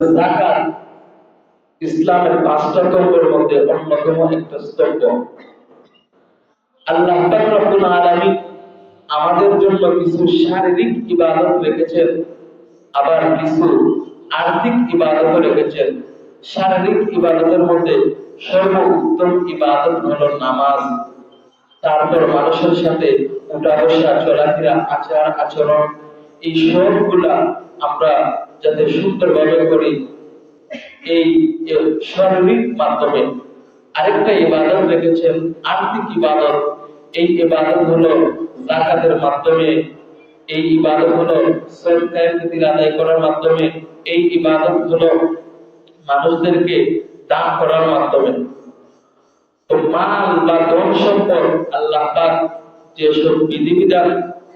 যাকাত ইসলামের পাঁচটা স্তম্ভের মধ্যে অন্যতম একটা স্তম্ভ। আল্লাহ পাক রব্বুল আলামিন আমাদের জন্য কিছু শারীরিক ইবাদত রেখেছেন, আবার কিছু আর্থিক ইবাদত রেখেছেন। শারীরিক ইবাদতের মধ্যে সর্বোত্তম ইবাদত হলো নামাজ। তারপর মানুষের সাথে উঠা বসা, চলাফেরা, আচার আচরণ, এই সবগুলা আমরা যাতে সুন্দরভাবে করি এই শারীরিক মাধ্যমে। আরেকটা ইবাদত রেখেছেন আর্থিক ইবাদত। এই ইবাদত হলো যাকাতের মাধ্যমে, এই ইবাদত হলো সদকায়ে ফিতর আদায় করার মাধ্যমে, এই ইবাদত হলো মানুষদেরকে দান করার মাধ্যমে। তো মাল বা ধন সম্পদ আল্লাহ পাক যে সব বিধিবিধান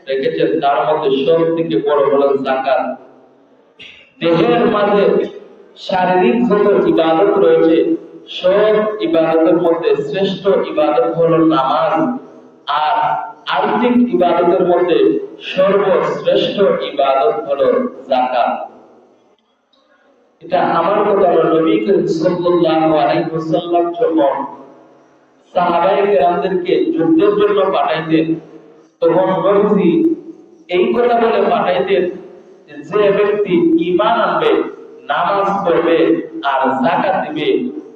রেখেছেন তার মধ্যে সব থেকে বড় হলো যাকাত। দেহের মাঝে শারীরিক যত ইবাদত রয়েছে সব ইবাদতের মধ্যে শ্রেষ্ঠ ইবাদত হলো নামাজ, আর আর্থিক ইবাদতের মধ্যে সর্বশ্রেষ্ঠ ইবাদত হলো যাকাত। এটা আমার কথা হলো নবী করিম সাল্লাল্লাহু আলাইহি ওয়াসাল্লাম যখন সাহাবায়ে কেরামদেরকে যুদ্ধের জন্য পাঠাইতেন তখন নবী এই কথা বলে পাঠাইতেন যে ব্যক্তি ঈমান আনবে, নামাজ পড়বে আর যাকাত দিবে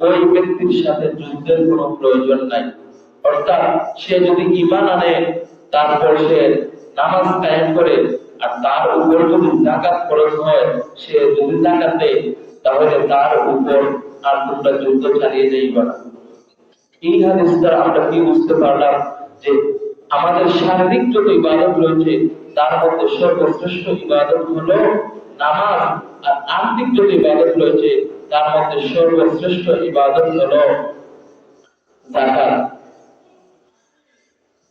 ওই ব্যক্তির সাথে যুদ্ধের কোনো প্রয়োজন নাই। অর্থাৎ সে যদি ঈমান আনে তারপর সে নামাজ কায়েম করে আর তার উপর যদি যাকাত খরচ হয়, সে যদি যাকাত দেয় তাহলে তার উপর আর তোমরা যুদ্ধ চালিয়ে যাইবা না। এই হাদিস দ্বারা আমরা কি বুঝতে পারলাম যে আমাদের শারীরিক যত ইবাদত রয়েছে তার মধ্যে সর্বশ্রেষ্ঠ ইবাদত হলো নামাজ, আর আর্থিক যত ইবাদত রয়েছে তার মধ্যে সর্বশ্রেষ্ঠ ইবাদত হলো যাকাত।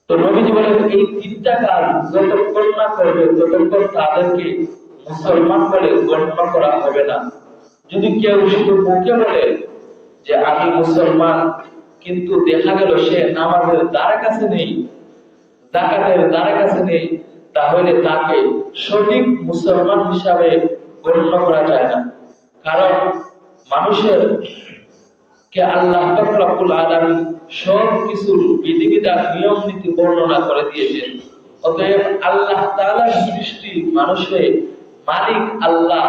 তো নবীজি বলেন এই তিনটা কাজ যতক্ষণ না করবে ততক্ষণ তাদেরকে মুসলমান বলে গণ্য করা হবে না। যদি কেউ শুধু মুখে বলে যে আমি মুসলমান, কিন্তু দেখা গেল সে নামাজের দ্বারা কাছে নেই, যাকাতের দ্বারা কাছে নেই, তাহলে তাকে সঠিক মুসলমান হিসাবে গণ্য করা যায় না। কারণ মানুষের কে আল্লাহ পাক রব্বুল আলামিন সব কিছুর বিধিবিধান নিয়ম নীতি বর্ণনা করে দিয়েছেন। অতএব আল্লাহ তাআলার সৃষ্টি মানুষের মালিক আল্লাহ,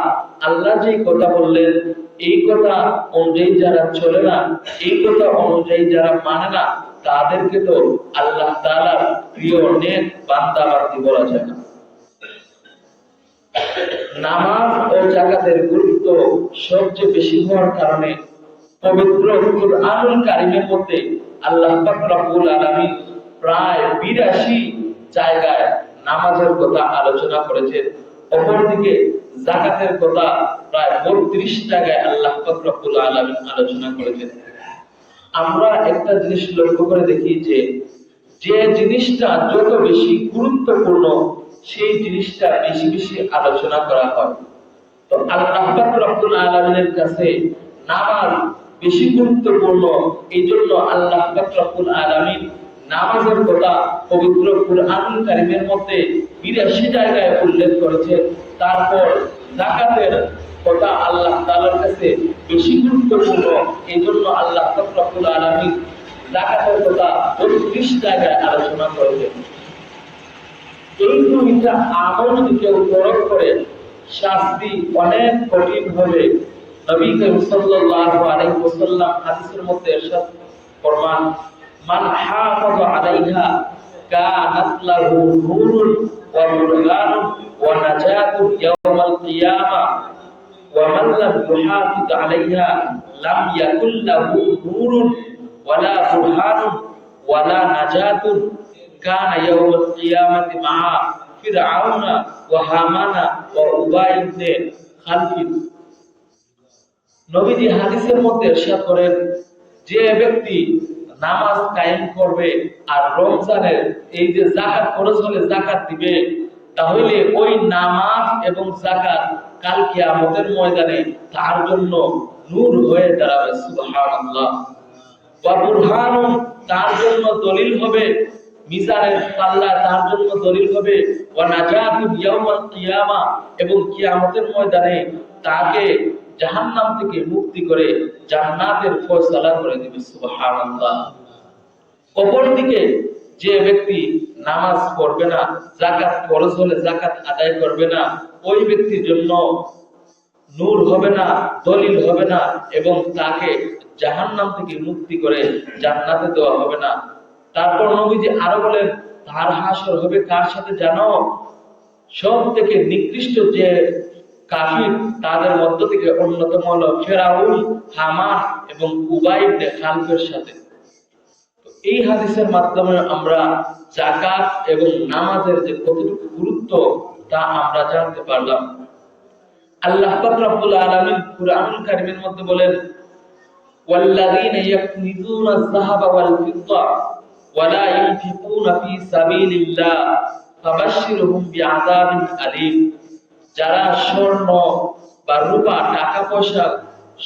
আল্লাহ যে কথা বললেন এই কথা অনুযায়ী যারা চলে না, এই কথা অনুযায়ী যারা মানে না, তাদেরকে তো আল্লাহ তাআলার প্রিয় নেক বান্দা বান্দী বলা যায় না। নামাজ ও যাকাতের গুরুত্ব সবচেয়ে বেশি হওয়ার কারণে পবিত্র কুরআনুল কারীমের মধ্যে আল্লাহ পাক রব্বুল আলামিন প্রায় ৮২ জায়গায় নামাজের কথা আলোচনা করেছেন। অপরদিকে যাকাতের কথা প্রায় ৩২ জায়গায় আল্লাহ পাক রব্বুল আলামিন আলোচনা করেছেন। আমরা একটা জিনিস লক্ষ্য করে দেখি যে যে জিনিসটা যত বেশি গুরুত্বপূর্ণ সেই জিনিসটা বেশি বেশি আলোচনা করা হয়। তো আল্লাহ পাক রব্বুল আলামিনের কাছে নামাজ বেশি গুরুত্বপূর্ণ, এই জন্য আল্লাহ পাক রব্বুল আলামিন নামাজের কথা পবিত্র কুরআনুল কারীমের মধ্যে ৮২ জায়গায় উল্লেখ করেছেন। তারপর যাকাতের কথা আল্লাহ তাআলার কাছে বেশি গুরুত্বপূর্ণ, এই জন্য আল্লাহ পাক রব্বুল আলামিন যাকাতের কথা ৩২ জায়গায় আলোচনা করেছেন। এই দুইটা আমল যদি কেউ পরখ করে শাস্তি অনেক কঠিন হবে। নবী করিম সাল্লাল্লাহু আলাইহি ওয়াসাল্লাম হাদিসের মধ্যে ইরশাদ ফরমান, মান হাফাযা আলাইহা কানাত লাহু নূরুন ওয়া বুরহানুন ওয়া নাজাতুন ইয়াওমাল কিয়ামাহ ওয়া মান লাম ইউহাফিজ আলাইহা লাম ইয়াকুল লাহু নূরুন ওয়ালা বুরহানুন ওয়ালা নাজাতুন কানা ইয়াওমাল কিয়ামাতি মা ফিরআউনা ওয়া হামানা ওয়া উবাই ইবনে খালফ। নবীজি হাদিসের মধ্যে ইরশাদ করেন, যে ব্যক্তি নামাজ কায়েম করবে আর রমজানের এই যে যাকাত খরচ হলে যাকাত দিবে, তাহলে ওই নামাজ এবং যাকাত কাল কিয়ামতের ময়দানে তার জন্য নূর হয়ে দাঁড়াবে। সুবহানাল্লাহ। ওয়া বুরহানুন, তার জন্য দলিল হবে, মিজানের পাল্লা তার জন্য দলিল হবে। ওয়া নাজাতুন ইয়াউমাল কিয়ামা, এবং কিয়ামতের ময়দানে তাকে জাহান্নাম থেকে মুক্তি করে জান্নাতের ফয়সালা করে দিবে। সুবহানাল্লাহ। অপরদিকে যে ব্যক্তি নামাজ পড়বে না, যাকাত ফরজ হলে যাকাত আদায় করবে না, ওই ব্যক্তির জন্য নূর হবে না, দলিল হবে না, এবং তাকে জাহান্নাম থেকে মুক্তি করে জান্নাতে দেওয়া হবে না। তারপর নবীজি আরো বলেন, তার হাসর হবে কার সাথে জানো? সব থেকে নিকৃষ্ট যে কাফির তাদের মধ্য থেকে অন্যতম হলো ফেরাউন, হামান এবং উবাই ইবনে খালফের সাথে। এই হাদিসের মাধ্যমে আমরা যাকাত এবং নামাজের যে কতটুকু গুরুত্ব তা আমরা জানতে পারলাম। আল্লাহ পাক রব্বুল আলামিন কুরআনুল কারীমের মধ্যে বলেন, ওয়াল্লাযীনা ইয়াকনিজুনা আয-যাহাবা ওয়াল ফিদ্দা ওয়া লা ইউনফিকুনা ফী সাবিলিল্লাহ ফাবাশশিরহুম বিআযাবিন আলীম। যারা স্বর্ণ বা রূপা টাকা পয়সা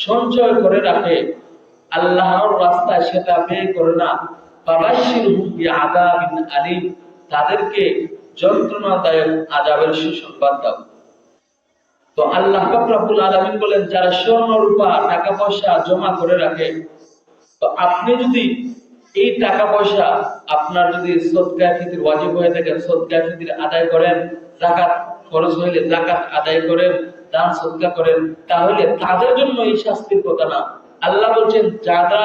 সঞ্চয় করে রাখে, আল্লাহর রাস্তায় সেটা ব্যয় করে না, ফাবাশশিরহুম বিআযাবিন আলীম, তাদেরকে যন্ত্রণাদায়ক আযাবের সুসংবাদ দাও। তো আল্লাহ পাক রব্বুল আলামিন বলেন, যারা স্বর্ণ রূপা টাকা পয়সা জমা করে রাখে, তো আপনি যদি এই টাকা পয়সা আপনার যদি সদকা ফিতর ওয়াজিব হয়ে থাকে, সদকা ফিতর আদায় করেন, যাকাত ফরজ হইলে যাকাত আদায় করেন, দান সদকা করেন, তাহলে তাদের জন্য এই শাস্তির কথা না। আল্লাহ বলছেন, যারা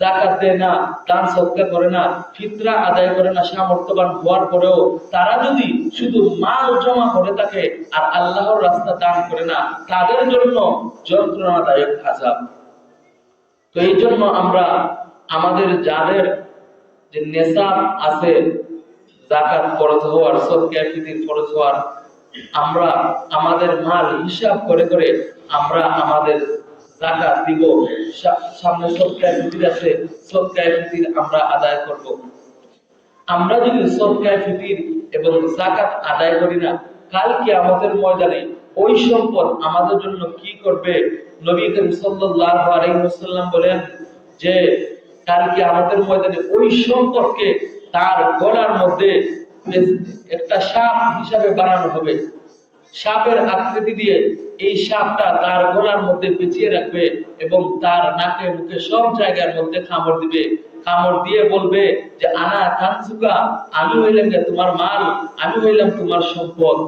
যাকাত দেয় না, দান সদকা করে না, ফিতরা আদায় করে না, সামর্থ্যবান হওয়ার পরেও তারা যদি শুধু মাল জমা করে থাকে আর আল্লাহর রাস্তা দান করে না, তাদের জন্য যন্ত্রণাদায়ক আযাব। তো এই জন্য আমরা আমাদের যাদের যে নেশাব আছে যাকাত ফরজ হওয়ার, সদকা ফিতর ফরজ হওয়ার, আমরা আমাদের মাল হিসাব করে করে আমরা আমাদের যাকাত দিব। সামনে সদকা ফিতর আছে, সদকা ফিতর আমরা আদায় করব। আমরা যদি সদকা ফিতর এবং যাকাত আদায় করি না, কাল কিয়ামতের ময়দানে ওই সম্পদ আমাদের জন্য কি করবে? নবী করিম সাল্লাল্লাহু আলাইহি ওয়াসাল্লাম বলেন যে কাল কিয়ামতের ময়দানে ওই সম্পদকে তার গলার মধ্যে একটা সাপ হিসাবে বানানো হবে। সাপের আকৃতি দিয়ে এই সাপটা তার গলার মধ্যে পেঁচিয়ে রাখবে এবং তার নাকে মুখে সব জায়গার মধ্যে কামড় দিবে। কামড় দিয়ে বলবে যে আনা কানসুকা, আমি হইলাম তোমার মাল, আমি হইলাম তোমার সম্পদ।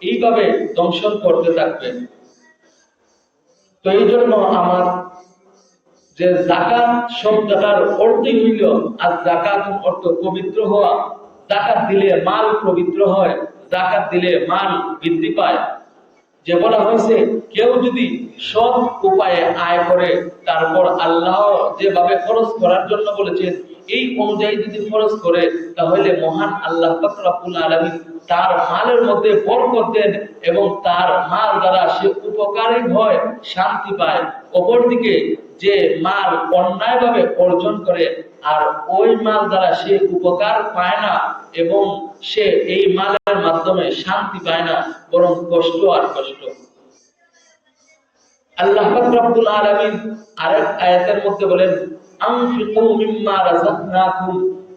এইভাবে দংশন করতে থাকবে। তো এই জন্য আমার যে যাকাত শব্দটার অর্থই হইল, আর যাকাত অর্থ পবিত্র হওয়া। যাকাত দিলে মাল পবিত্র হয়, যাকাত দিলে মাল বৃদ্ধি পায়। যে বলা হয়েছে, কেউ যদি সৎ উপায়ে আয় করে, তারপর আল্লাহ যেভাবে খরচ করার জন্য বলেছেন এই অনুযায়ী যদি খরচ করে, তাহলে মহান আল্লাহ পাক রব্বুল আলামিন তার মালের মধ্যে বরকত দেন এবং তার মাল দ্বারা সে উপকারী হয়, শান্তি পায়। অপরদিকে যে মাল অন্যায়ভাবে অর্জন করে আর ওই মাল দ্বারা সে উপকার পায় না এবং সে এই মালের মাধ্যমে শান্তি পায় না, বরং কষ্ট আর কষ্ট। আল্লাহ পাক রব্বুল আলামিন আরেক আয়াতের মধ্যে বলেন, আনফিকু মিম্মা রাযাকনাকুম,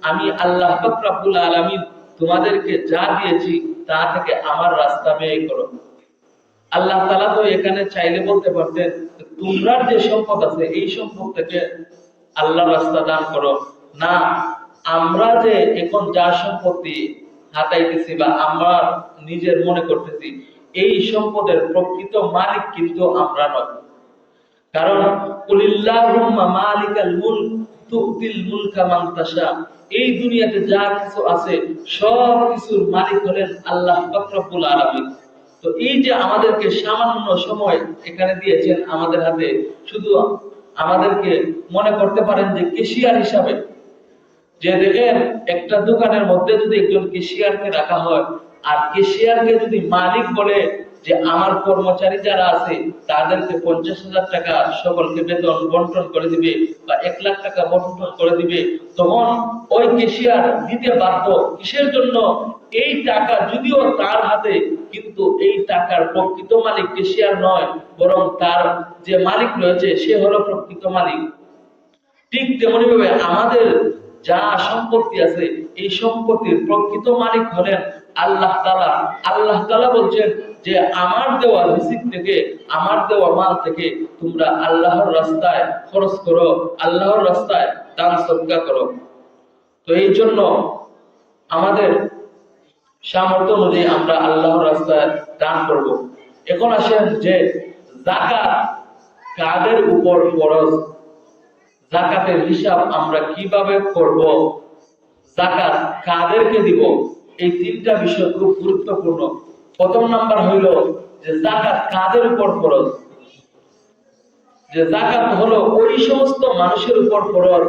আমি আল্লাহ পাক রব্বুল আলামিন তোমাদেরকে যা দিয়েছি তা থেকে আমার রাস্তা ব্যয় করো। আল্লাহ তাআলা তো এখানে চাইলে বলতে পারতেন, তোমরা যে সম্পদ আছে এই সম্পদ থেকে আল্লাহর রাস্তা দান করো। না, আমরা যে এখন যা সম্পত্তি হাতাইতেছি বা আমরা নিজের মনে করতেছি, এই সম্পদের প্রকৃত মালিক কিন্তু আমরা নয়। কারণ কুলিল্লাহুম্মা মালিকাল মুলক তুতিল মুলকা মান তাশা, এই দুনিয়াতে যা কিছু আছে সব কিছুর মালিক হলেন আল্লাহ পাক রব্বুল আলামিন। তো এই যে আমাদেরকে সামান্য সময় এখানে দিয়েছেন আমাদের হাতে, শুধু আমাদেরকে মনে করতে পারেন যে ক্যাশিয়ার হিসাবে। যে দেখেন একটা দোকানের মধ্যে যদি একজন ক্যাশিয়ারকে রাখা হয় আর ক্যাশিয়ারকে যদি মালিক বলে যে আমার কর্মচারী যারা আছে তাদেরকে 50,000 টাকা সকলকে বেতন বন্টন করে দিবে বা 1 লাখ টাকা বন্টন করে দিবে, তখন ওই ক্যাশিয়ার দিতে বাধ্য। কিসের জন্য? এই টাকা যদিও তার হাতে, কিন্তু এই টাকার প্রকৃত মালিক ক্যাশিয়ার নয়, বরং তার যে মালিক রয়েছে সে হলো প্রকৃত মালিক। ঠিক তেমনি ভাবে আমাদের যা সম্পত্তি আছে এই সম্পত্তির প্রকৃত মালিক হলেন আল্লাহ তাআলা। আল্লাহ তাআলা বলছেন, যে আমার দেওয়া রিজিক থেকে, আমার দেওয়া মাল থেকে তোমরা আল্লাহর রাস্তায় খরচ করো, আল্লাহর রাস্তায় দান সদকা করো। তো এই জন্য আমাদের সামর্থ্য অনুযায়ী আমরা আল্লাহর রাস্তায় দান করব। এখন আসেন যে যাকাত কাদের উপর ফরজ, যাকাতের হিসাব আমরা কিভাবে করব, যাকাত কাদেরকে দিব, এই তিনটা বিষয় খুব গুরুত্বপূর্ণ। প্রথম নাম্বার হইল যে যাকাত কাদের উপর ফরজ। যে যাকাত হলো ওই সমস্ত মানুষের উপর ফরজ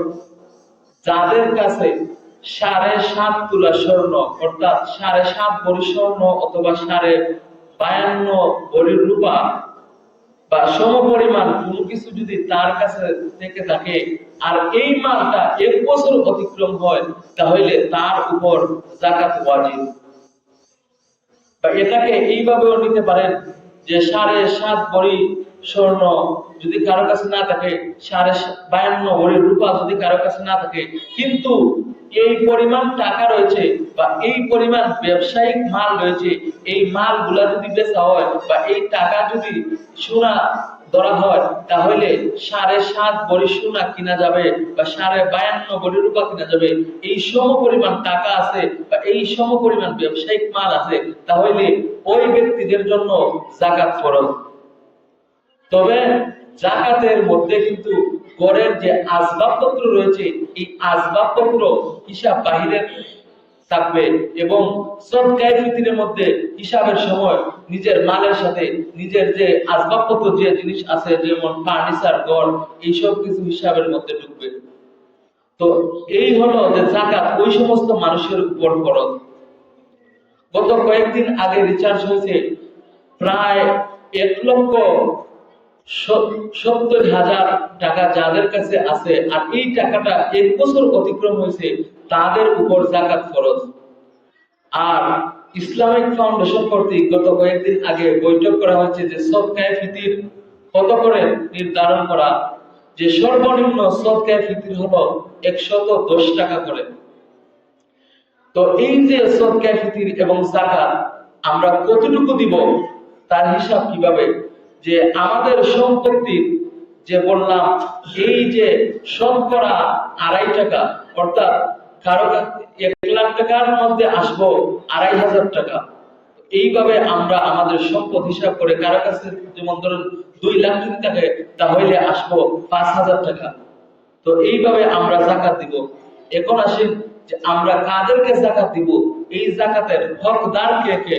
যাদের কাছে 7.5 তোলা স্বর্ণ, অর্থাৎ 7.5 ভরি স্বর্ণ অথবা 52 ভরি রূপা বা সমপরিমাণ কোনো কিছু যদি তার কাছে থেকে থাকে, আর এই মালটা 1 বছর অতিক্রম হয়, তাহলে তার উপর যাকাত ওয়াজিব। বা এটাকে এইভাবেও নিতে পারেন যে 7.5 ভরি স্বর্ণ যদি কারো কাছে না থাকে, 52 ভরি রূপা যদি কারো কাছে না থাকে, কিন্তু এই পরিমাণ টাকা রয়েছে বা এই পরিমাণ ব্যবসায়িক মাল রয়েছে, এই মালগুলা যদি বেচা হয় বা এই টাকা যদি সোনা ধরা হয়, তাহলে 7.5 ভরি সোনা কিনা যাবে বা 52 ভরি রূপা কিনা যাবে। এই সম পরিমাণ টাকা আছে বা এই সম পরিমাণ ব্যবসায়িক মাল আছে, তাহলে ওই ব্যক্তিদের জন্য যাকাত ফরজ। তবে যাকাতের মধ্যে কিন্তু ঘরের যে আসবাবপত্র রয়েছে, এই আসবাবপত্র হিসাব বাহিরে থাকবে এবং সদকায়ে ফিতরের মধ্যে হিসাবের সময় নিজের মালের সাথে নিজের যে আসবাবপত্র যে জিনিস আছে, যেমন ফার্নিচার, ঘর, এইসব কিছু হিসাবের মধ্যে ঢুকবে। তো এই হলো যে যাকাত ওই সমস্ত মানুষের উপর ফরজ। গত কয়েকদিন আগে রিচার্জ হয়েছে প্রায় 1,70,000 টাকা যাদের কাছে আছে, আর এই টাকাটা 1 বছর অতিক্রম হয়েছে, তাদের উপর যাকাত ফরজ। আর ইসলামিক ফাউন্ডেশন কর্তৃক গত কয়েকদিন আগে বৈঠক করা হয়েছে যে সদকায়ে ফিতর কত করে নির্ধারণ করা, যে সর্বনিম্ন সদকায়ে ফিতর হলো 110 টাকা করে। তো এই যে সদকায়ে ফিতর এবং যাকাত আমরা কতটুকু দিব, তার হিসাব কিভাবে, যে আমাদের সম্পত্তির যে বললাম এই যে শতকরা 2.5 টাকা, অর্থাৎ কারো 1 লাখ টাকার মধ্যে আসবো 2,500 টাকা। এইভাবে আমরা আমাদের সম্পদ হিসাব করে কারো কাছে যেমন ধরুন 2 লাখ যদি থাকে, তাহলে আসবো 5,000 টাকা। তো এইভাবে আমরা যাকাত দিব। এখন আসেন যে আমরা কাদেরকে যাকাত দিব, এই যাকাতের হকদার কে কে।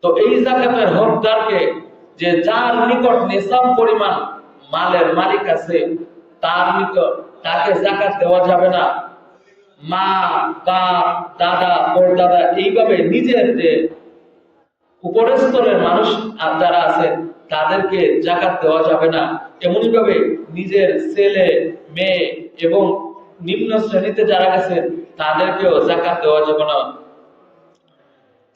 তো এই যাকাতের হকদারকে, যে যার নিকট নিসাব পরিমাণ মালের মালিক আছে, তার নিকট তাকে যাকাত দেওয়া যাবে না। মা, বাপ, দাদা, পরদাদা, এইভাবে নিজের যে উপরের স্তরের মানুষ যারা আছে, তাদেরকে যাকাত দেওয়া যাবে না। এমনি ভাবে নিজের ছেলে, মেয়ে এবং নিম্ন শ্রেণীতে যারা আছে, তাদেরকেও যাকাত দেওয়া যাবে না।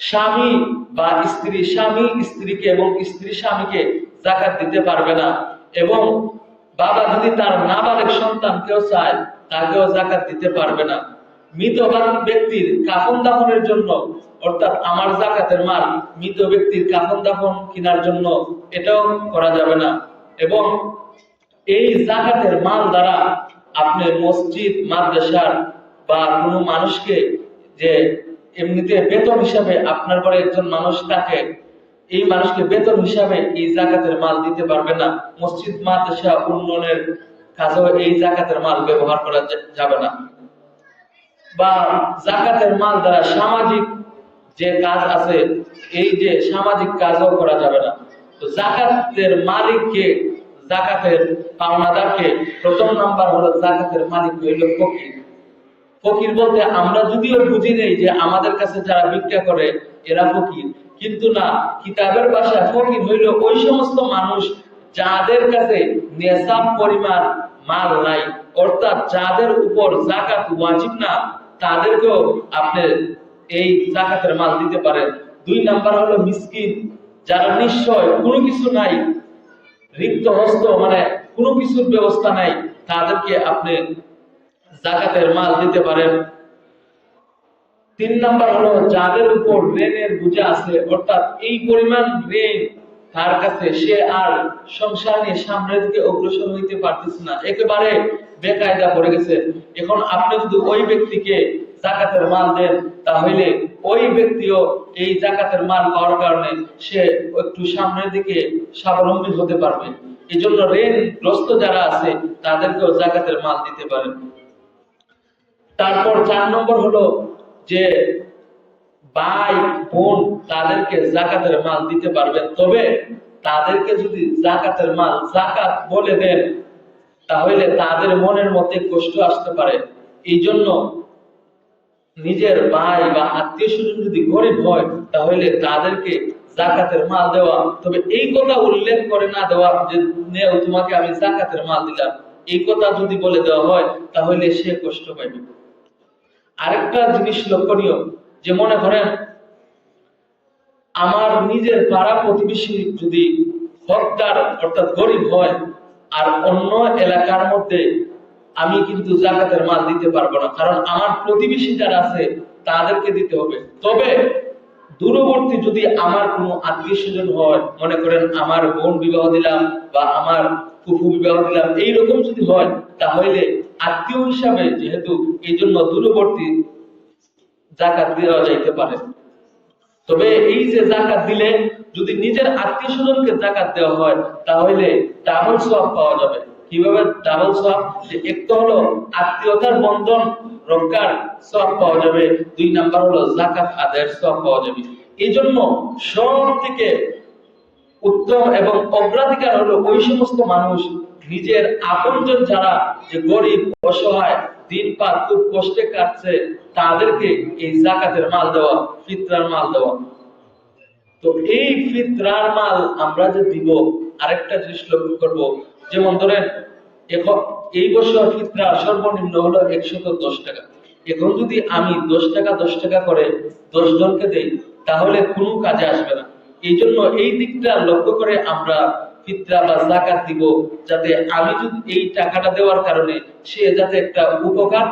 স্বামী বা স্ত্রী, স্বামী স্ত্রীকে এবং স্ত্রী স্বামীকে যাকাত দিতে পারবে না। এবং বাবা যদি তার নাবালেগ সন্তানকেও চায়, তাকেও যাকাত দিতে পারবে না। মৃত ব্যক্তির কাফন দাফনের জন্য, অর্থাৎ আমার যাকাতের মাল মৃত ব্যক্তির কাফন দাফন কেনার জন্য, এটাও করা যাবে না। এবং এই যাকাতের মাল দ্বারা আপনি মসজিদ, মাদ্রাসার বা কোনো মানুষকে, যে এমনিতে বেতন হিসাবে আপনার ঘরে একজন মানুষ থাকে, এই মানুষকে বেতন হিসাবে এই যাকাতের মাল দিতে পারবে না। মসজিদ, মাদ্রাসা উন্নয়নের কাজেও এই যাকাতের মাল ব্যবহার করা যাবে না। বা যাকাতের মাল দ্বারা সামাজিক যে কাজ আছে, এই যে সামাজিক কাজও করা যাবে না। তো যাকাতের মালিককে, যাকাতের পাওনাদারকে, প্রথম নাম্বার হলো যাকাতের মালিক হইল ফকির। ফকির বলতে আমরা যদিও বুঝি নেই যে আমাদের কাছে যারা ভিক্ষা করে এরা ফকির, কিন্তু না, কিতাবের ভাষায় ফকির হইল ওই সমস্ত মানুষ যাদের কাছে নেসাব পরিমাণ মাল নাই, অর্থাৎ যাদের উপর যাকাত ওয়াজিব না, তাদেরকেও আপনি এই যাকাতের মাল দিতে পারেন। 2 নাম্বার হলো মিসকিন, যারা নিশ্চয় কোনো কিছু নাই, রিক্ত হস্ত, মানে কোনো কিছুর ব্যবস্থা নাই, তাদেরকে আপনি যাকাতের মাল দিতে পারেন। তিন নাম্বার হলো যাদের উপর ঋণের বোঝা আছে, অর্থাৎ এই পরিমাণ ঋণ তার কাছে, সে আর সংসার নিয়ে সামনের দিকে অগ্রসর হইতে পারতেছে না, একেবারে বেকায়দা পড়ে গেছে। এখন আপনি যদি ওই ব্যক্তিকে জাকাতের মাল দেন, তাহলে ওই ব্যক্তিও এই জাকাতের মাল পাওয়ার কারণে সে একটু সামনের দিকে স্বাবলম্বী হতে পারবে। এই জন্য ঋণগ্রস্ত যারা আছে তাদেরকেও জাকাতের মাল দিতে পারেন। তারপর 4 নম্বর হলো যে ভাই বোন তাদেরকে জাকাতের মাল দিতে পারবেন, তবে তাদেরকে যদি জাকাতের মাল জাকাত বলে দেন তাহলে তাদের মনের মধ্যে কষ্ট আসতে পারে। এই জন্য নিজের ভাই বা আত্মীয় স্বজন যদি গরিব হয় তাহলে তাদেরকে জাকাতের মাল দেওয়া, তবে এই কথা উল্লেখ করে না দেওয়া যে নেও তোমাকে আমি জাকাতের মাল দিলাম, এই কথা যদি বলে দেওয়া হয় তাহলে সে কষ্ট পাবে। আরেকটা জিনিস লক্ষণীয়, যে মনে করেন আমার নিজের পাড়া প্রতিবেশী যদি হকদার অর্থাৎ গরিব হয়, আর অন্য এলাকার মধ্যে আমি কিন্তু জাকাতের মাল দিতে পারবো না, কারণ আমার প্রতিবেশী যারা আছে তাদেরকে দিতে হবে। তবে দূরবর্তী যদি আমার কোনো আত্মীয় স্বজন হয়, মনে করেন আমার বোন বিবাহ দিলাম বা আমার ফুফু বিবাহ দিলাম, এইরকম যদি হয় তাহলে আত্মীয় হিসাবে যেহেতু, এই জন্য দূরবর্তী জাকাত দেওয়া যাইতে পারে। তবে এই যে জাকাত দিলে যদি নিজের আত্মীয় স্বজনকে জাকাত দেওয়া হয় তাহলে ডাবল সওয়াব পাওয়া যাবে। কিভাবে ডাবল সওয়াব? যে একটা হলো আত্মীয়তার বন্ধন রক্ষার সওয়াব পাওয়া যাবে, 2 নাম্বার হলো জাকাত আদায়ের সওয়াব পাওয়া যাবে। এই জন্য সব থেকে উত্তম এবং অগ্রাধিকার হলো ওই সমস্ত মানুষ নিজের আপনজন যারা যে গরিব অসহায় দিন পাত খুব কষ্টে কাটছে তাদেরকে এই জাকাতের মাল দেওয়া, ফিতরার মাল দেওয়া। তো এই ফিতরার মাল আমরা যে দিব, আরেকটা জিনিস লক্ষ্য করব, যেমন ধরেন এখন এই বছর ফিতরা সর্বনিম্ন হলো 110 টাকা। এখন যদি আমি 10 টাকা 10 টাকা করে 10 জনকে দেই তাহলে কোনো কাজে আসবে না। এই জন্য এই দিকটা লক্ষ্য করে আমরা ফিতরা বা যাকাত দিব, যাতে আমি যদি এই টাকাটা দেওয়ার কারণে সে যাতে একটা উপকার,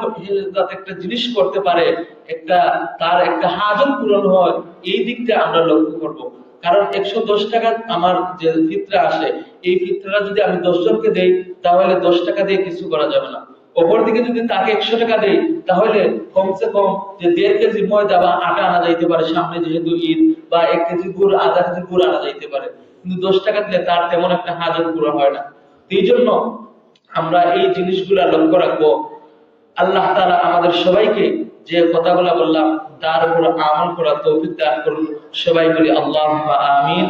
যাতে একটা জিনিস করতে পারে, একটা তার একটা হাজত পূরণ হয়, এই দিকটা আমরা লক্ষ্য করব। কারণ 110 টাকা আমার যে ফিতরা আসে, এই ফিতরা যদি আমি 10 জনকে দেই তাহলে 10 টাকা দিয়ে কিছু করা যাবে না। অপরদিকে যদি তাকে 100 টাকা দেই তাহলে কমসে কম যে 1.5 কেজি ময়দা বা আটা আনা যাইতে পারে, সামনে যেহেতু ঈদ, বা 1 কেজি গুড়, আধা কেজি গুড় আনা যাইতে পারে, কিন্তু 10 টাকা দিলে তার তেমন একটা হাজত পূরণ হয় না। এই জন্য আমরা এই জিনিসগুলা লক্ষ্য রাখবো। আল্লাহ তাআলা আমাদের সবাইকে যে কথাগুলো বললাম তার উপর আমল করার তৌফিক দান করুন। সবাই বলি আল্লাহুম্মা আমিন।